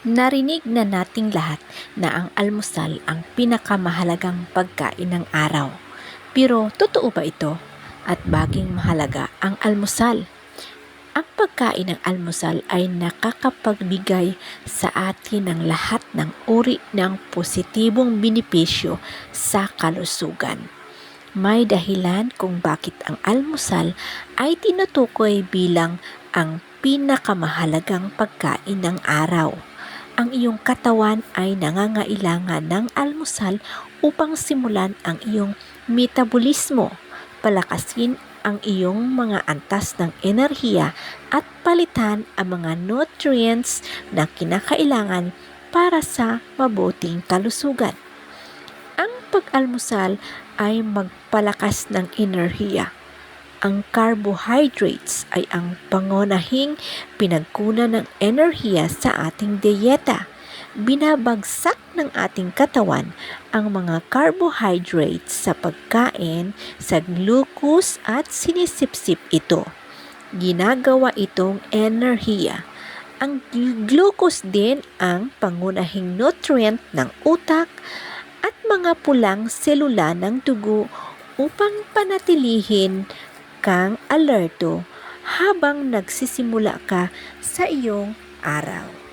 Narinig na nating lahat na ang almusal ang pinakamahalagang pagkain ng araw. Pero totoo ba ito? At bakit mahalaga ang almusal? Ang pagkain ng almusal ay nakakapagbigay sa atin ng lahat ng uri ng positibong benepisyo sa kalusugan. May dahilan kung bakit ang almusal ay tinutukoy bilang ang pinakamahalagang pagkain ng araw. Ang iyong katawan ay nangangailangan ng almusal upang simulan ang iyong metabolismo, palakasin ang iyong mga antas ng enerhiya at palitan ang mga nutrients na kinakailangan para sa mabuting kalusugan. Ang pag-almusal ay magpalakas ng enerhiya. Ang carbohydrates ay ang pangunahing pinagkunan ng enerhiya sa ating dieta. Binabagsak ng ating katawan ang mga carbohydrates sa pagkain sa glucose at sinisipsip ito. Ginagawa itong enerhiya. Ang glucose din ang pangunahing nutrient ng utak at mga pulang selula ng dugo upang panatilihin kang alerto habang nagsisimula ka sa iyong araw.